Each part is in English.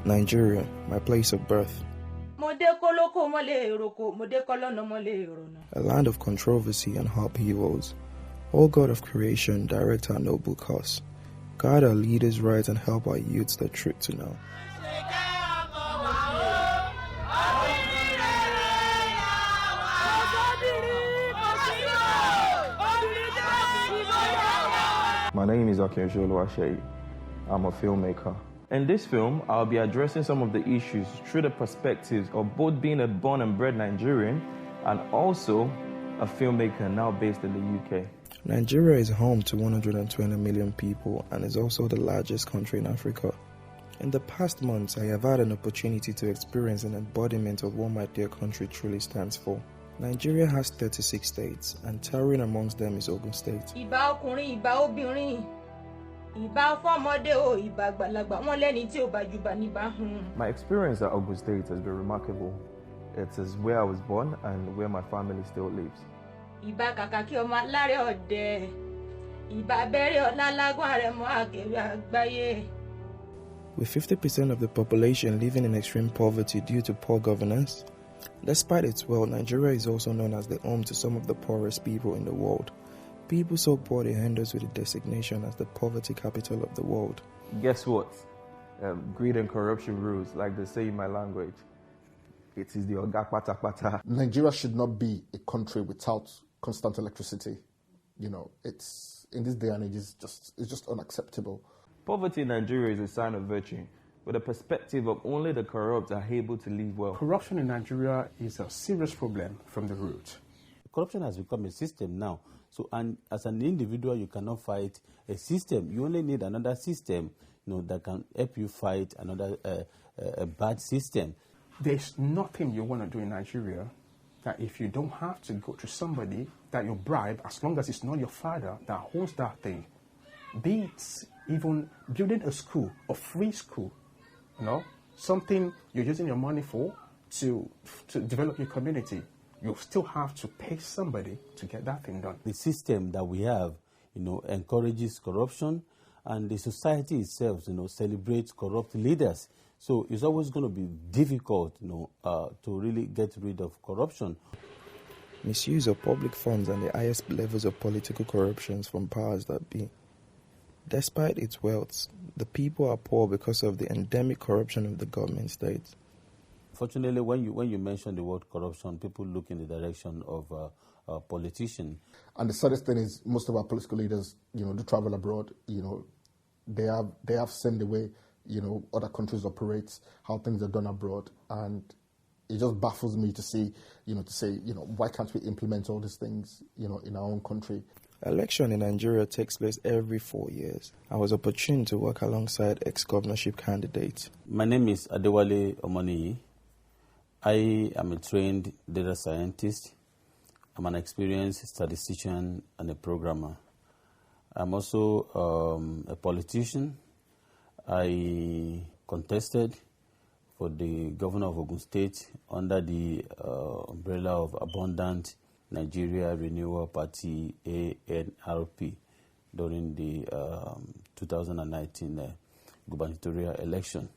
Nigeria, my place of birth. A land of controversy and upheavals. O God of creation, direct our noble cause. Guide our leaders right and help our youths the truth to know. My name is Akinjolo Asheyi. I'm a filmmaker. In this film, I'll be addressing some of the issues through the perspectives of both being a born and bred Nigerian and also a filmmaker now based in the UK. Nigeria is home to 120 million people and is also the largest country in Africa. In the past months, I have had an opportunity to experience an embodiment of what my dear country truly stands for. Nigeria has 36 states, and towering amongst them is Ogun State. My experience at Ogun State has been remarkable. It is where I was born and where my family still lives. With 50% of the population living in extreme poverty due to poor governance, despite its wealth, Nigeria is also known as the home to some of the poorest people in the world. People so poor they hand us with the designation as the poverty capital of the world. Guess what? Greed and corruption rules, like they say in my language. It is the Oga Pata Pata. Nigeria should not be a country without constant electricity. You know, it's in this day and age, it's just unacceptable. Poverty in Nigeria is a sign of virtue, with a perspective of only the corrupt are able to live well. Corruption in Nigeria is a serious problem from the root. Corruption has become a system now. So, and as an individual, you cannot fight a system. You only need another system, that can help you fight another a bad system. There's nothing you want to do in Nigeria that if you don't have to go to somebody that you bribe, as long as it's not your father that owns that thing. Be it even building a school, a free school, something you're using your money for to develop your community. You still have to pay somebody to get that thing done. The system that we have, encourages corruption, and the society itself, celebrates corrupt leaders. So it's always going to be difficult, to really get rid of corruption. Misuse of public funds and the highest levels of political corruptions from powers that be. Despite its wealth, the people are poor because of the endemic corruption of the government states. Fortunately, when you mention the word corruption, people look in the direction of a politician. And the saddest thing is, most of our political leaders, do travel abroad. They have seen the way, other countries operate, how things are done abroad, and it just baffles me to see, why can't we implement all these things, in our own country? Election in Nigeria takes place every 4 years. I was opportune to work alongside ex-governorship candidates. My name is Adewale Omoniyi. I am a trained data scientist. I'm an experienced statistician and a programmer. I'm also a politician. I contested for the governor of Ogun State under the umbrella of Abundant Nigeria Renewal Party, ANRP, during the 2019 gubernatorial election.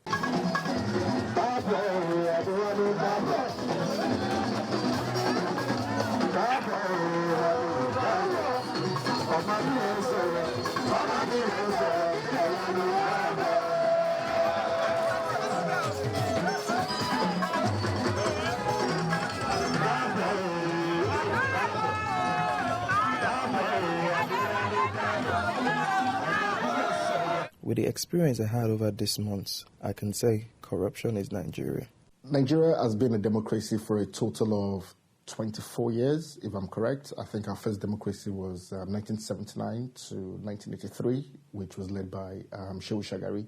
With the experience I had over these months, I can say corruption is Nigeria. Nigeria has been a democracy for a total of 24 years, if I'm correct. I think our first democracy was 1979 to 1983, which was led by Shehu Shagari.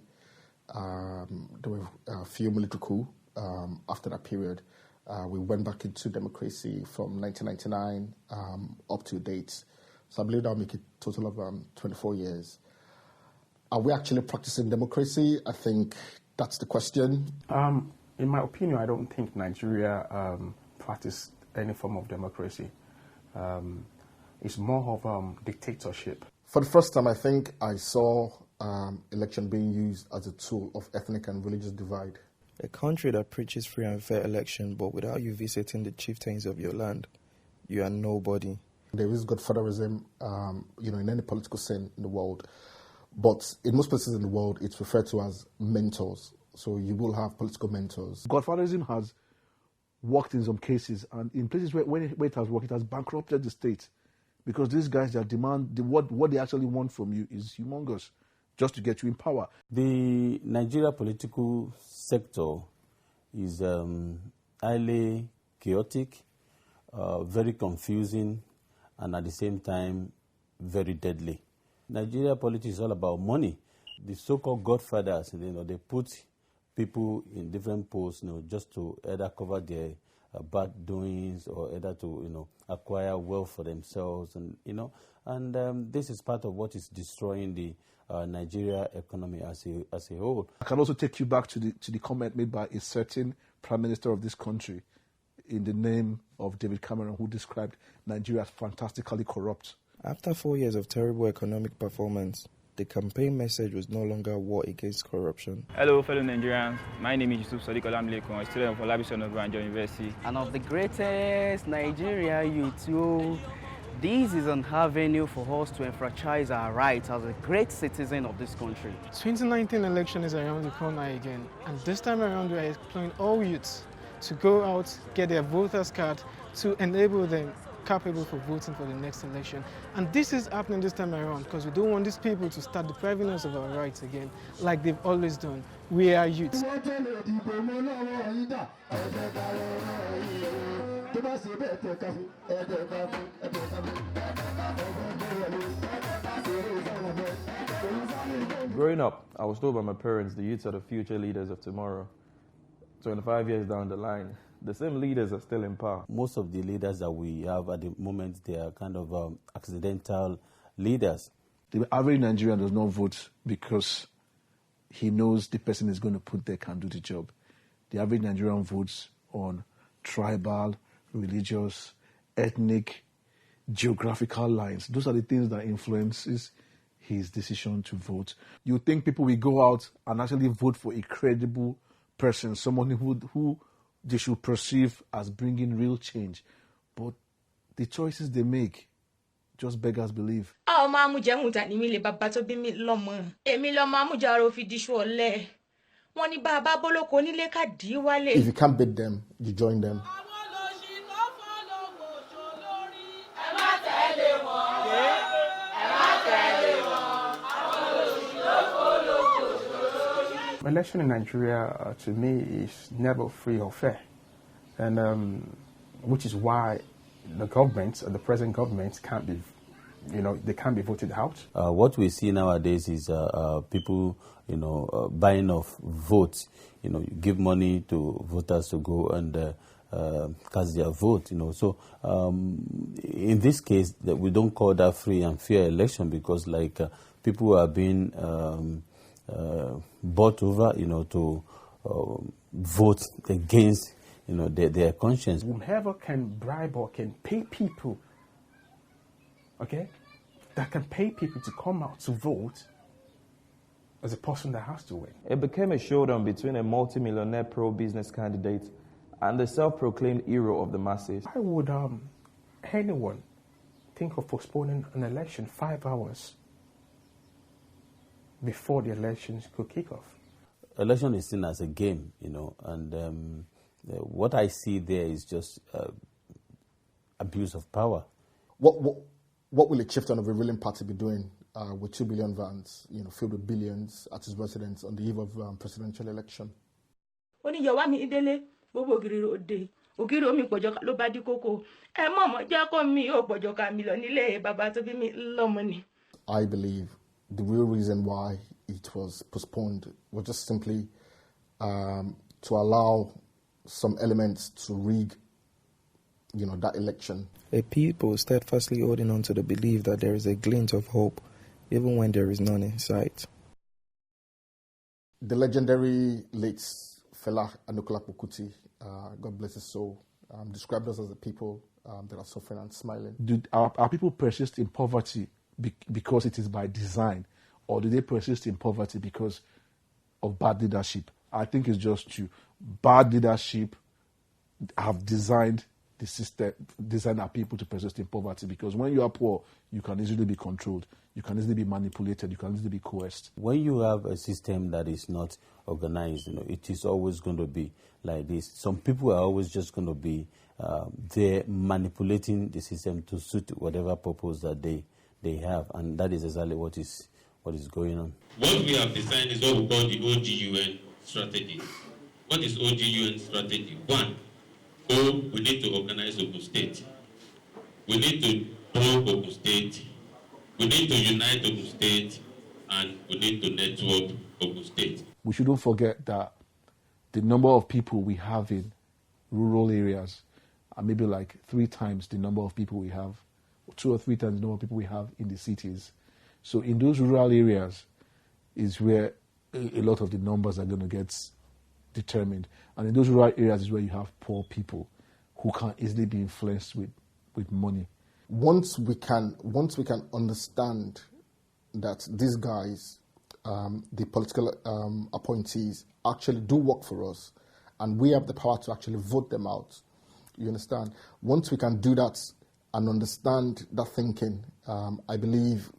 There were a few military coups after that period. We went back into democracy from 1999 up to date. So I believe that'll make a total of 24 years. Are we actually practicing democracy? I think that's the question. In my opinion, I don't think Nigeria practices any form of democracy. It's more of dictatorship. For the first time, I think I saw election being used as a tool of ethnic and religious divide. A country that preaches free and fair election, but without you visiting the chieftains of your land, you are nobody. There is godfatherism, in any political scene in the world. But in most places in the world, it's referred to as mentors. So you will have political mentors. Godfatherism has worked in some cases, and in places where it has worked, it has bankrupted the state, because these guys that demand what they actually want from you is humongous, just to get you in power. The Nigeria political sector is highly chaotic, very confusing, and at the same time very deadly. Nigeria politics is all about money. The so-called godfathers, they put people in different posts, just to either cover their bad doings or either to, acquire wealth for themselves, and this is part of what is destroying the Nigeria economy as a whole. I can also take you back to the comment made by a certain Prime Minister of this country in the name of David Cameron, who described Nigeria as fantastically corrupt. After 4 years of terrible economic performance, the campaign message was no longer a war against corruption. Hello, fellow Nigerians. My name is Yusuf Sadiq Olamilekun, a student of Olabisi Onabanjo University. And of the greatest Nigeria youth, this is an avenue for us to enfranchise our rights as a great citizen of this country. 2019 election is around the corner again, and this time around we are exploring all youths to go out, get their voters card to enable them capable for voting for the next election. And this is happening this time around because we don't want these people to start depriving us of our rights again, like they've always done. We are youths. Growing up, I was told by my parents the youths are the future leaders of tomorrow. 25 years down the line, the same leaders are still in power. Most of the leaders that we have at the moment, they are kind of accidental leaders. The average Nigerian does not vote because he knows the person is going to put there can do the job. The average Nigerian votes on tribal, religious, ethnic, geographical lines. Those are the things that influences his decision to vote. You think people will go out and actually vote for a credible person, someone who they should perceive as bringing real change. But the choices they make, just beggars believe. If you can't beat them, you join them. Election in Nigeria, to me, is never free or fair, and which is why the government, the present government, can't be, they can't be voted out. What we see nowadays is people, buying off votes. You give money to voters to go and cast their vote. So in this case, we don't call that free and fair election because, people are being bought over, to vote against, their conscience. Whoever can bribe or can pay people, that can pay people to come out to vote, as a person that has to win. It became a showdown between a multimillionaire pro-business candidate and the self-proclaimed hero of the masses. Why would anyone think of postponing an election 5 hours before the elections could kick off? Election is seen as a game, and what I see there is just abuse of power. What will a chieftain of a ruling party be doing with 2 billion vans, filled with billions at his residence on the eve of presidential election? I believe the real reason why it was postponed was just simply to allow some elements to rig, that election. A people steadfastly holding on to the belief that there is a glint of hope, even when there is none in sight. The legendary late Fela Anikulapo Kuti, God bless his soul, described us as a people that are suffering and smiling. Do our people persist in poverty because it is by design, or do they persist in poverty because of bad leadership I think it's just to bad leadership have designed the system, designed our people to persist in poverty. Because when you are poor, you can easily be controlled, you can easily be manipulated, you can easily be coerced. When you have a system that is not organized, it is always going to be like this. Some people are always just going to be there manipulating the system to suit whatever purpose that they have, and that is exactly what is going on. What we have designed is what we call the OGUN strategy. What is OGUN strategy? 1, we need to organize Ogun State. We need to grow Ogun State. We need to unite Ogun State, and we need to network Ogun State. We shouldn't forget that the number of people we have in rural areas are maybe like 3 times the number of people we have, 2 or 3 times the number of people we have in the cities. So in those rural areas is where a lot of the numbers are going to get determined. And in those rural areas is where you have poor people who can easily be influenced with money. Once we can understand that these guys, the political appointees, actually do work for us, and we have the power to actually vote them out, you understand? Once we can do that and understand that thinking, I believe,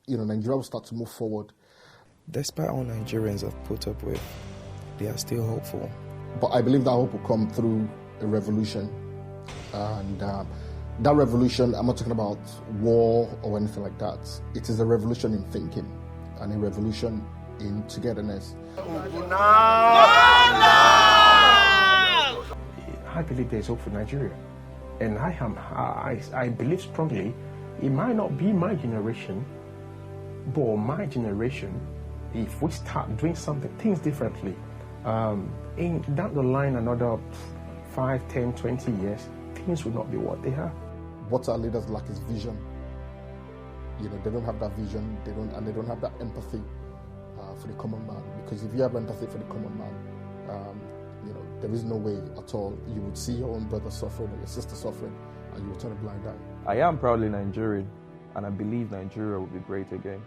Nigeria will start to move forward. Despite all Nigerians have put up with, they are still hopeful. But I believe that hope will come through a revolution. And that revolution, I'm not talking about war or anything like that. It is a revolution in thinking and a revolution in togetherness. I believe there's hope for Nigeria. And I believe strongly it might not be my generation, but my generation, if we start doing things differently, in down the line another 5, 10, 20 years, things will not be what they are. What our leaders lack is vision. They don't have that vision, they don't have that empathy for the common man. Because if you have empathy for the common man, there is no way at all you would see your own brother suffering or your sister suffering and you would turn a blind eye. I am proudly Nigerian, and I believe Nigeria will be great again.